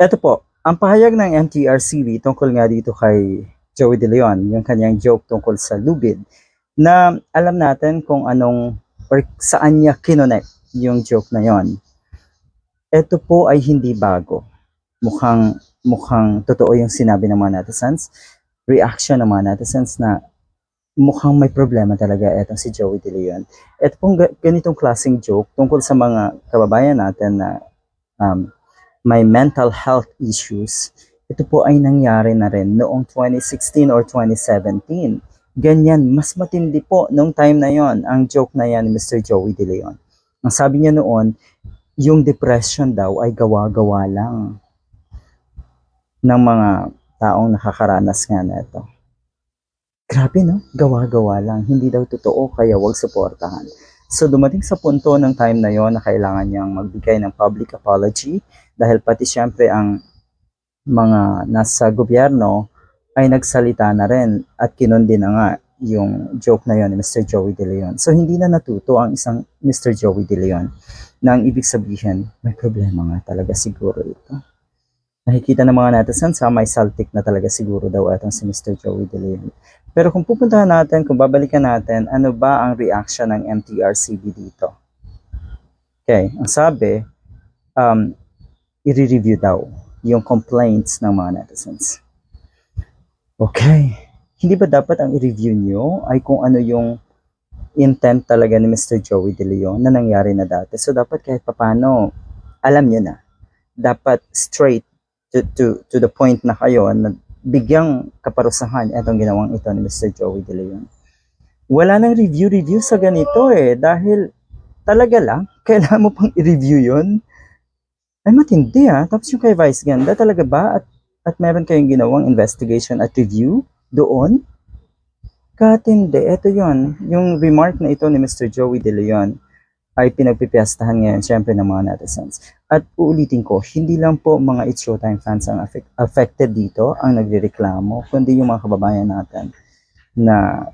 Eto po, ang pahayag ng MTRCB tungkol nga dito kay Joey De Leon, yung kanyang joke tungkol sa lubid, na alam natin kung anong or saan niya kinonek yung joke na yon. Ito po ay hindi bago. Mukhang totoo yung sinabi ng mga netizens, reaction ng mga netizens na mukhang may problema talaga etong si Joey De Leon. Ito pong ganitong klaseng joke tungkol sa mga kababayan natin na um, may mental health issues, ito po ay nangyari na rin noong 2016 or 2017. Ganyan, mas matindi po nung time na yon ang joke na yan ni Mr. Joey De Leon. Ang sabi niya noon, yung depression daw ay gawa-gawa lang ng mga taong nakakaranas nga na ito. Grabe no, gawa-gawa lang, hindi daw totoo kaya wag suportahan. So dumating sa punto ng time na yon na kailangan niyang magbigay ng public apology dahil pati syempre ang mga nasa gobyerno ay nagsalita na rin at kinundi na nga yung joke na yon ni Mr. Joey De Leon. So hindi na natuto ang isang Mr. Joey De Leon na ang ibig sabihin may problema nga talaga siguro ito. Nakikita ng mga netizens may saltik na talaga siguro daw itong si Mr. Joey De Leon. Pero kung pupuntahan natin, kung babalikan natin, ano ba ang reaction ng MTRCB dito? Okay, ang sabi, i-review daw yung complaints ng mga netizens. Okay, hindi ba dapat ang i-review nyo ay kung ano yung intent talaga ni Mr. Joey De Leon na nangyari na dati? So dapat kahit papano, alam nyo na, dapat straight to the point na kayo na bigyang kaparusahan itong ginawang ito ni Mr. Joey De Leon. Wala nang review sa ganito dahil talaga lang, kailangan mo pang i-review yun. Ay matindi Tapos yung kay Vice Ganda, talaga ba? At meron kayong ginawang investigation at review doon? Katindi, ito yon yung remark na ito ni Mr. Joey De Leon ay pinagpipiyastahan ngayon syempre ng mga netizens. At uulitin ko, hindi lang po mga It's Showtime fans ang affected dito, ang nagrereklamo, kundi yung mga kababayan natin na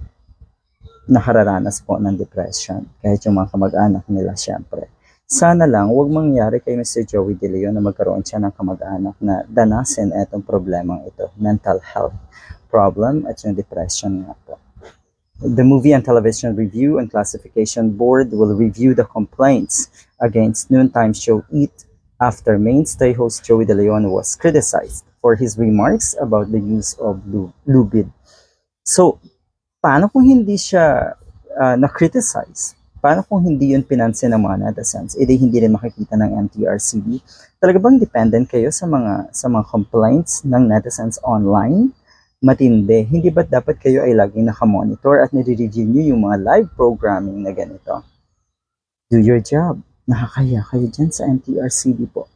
nakararanas po ng depression, kahit yung mga kamag-anak nila syempre. Sana lang, huwag mangyari kay Mr. Joey De Leon na magkaroon siya ng kamag-anak na danasin etong problemang ito, mental health problem at yung depression nga po. The Movie and Television Review and Classification Board will review the complaints against noontime show Eat after mainstay host Joey De Leon was criticized for his remarks about the use of lubid. So, paano kung hindi siya na-criticize? Paano kung hindi yun pinansin ng mga netizens? Hindi rin makikita ng MTRCB. Talaga bang dependent kayo sa mga complaints ng netizens online? Matindi. Hindi ba't dapat kayo ay laging nakamonitor at nire-review nyo yung mga live programming na ganito? Do your job. Nakakaya kayo dyan sa MTRCB po.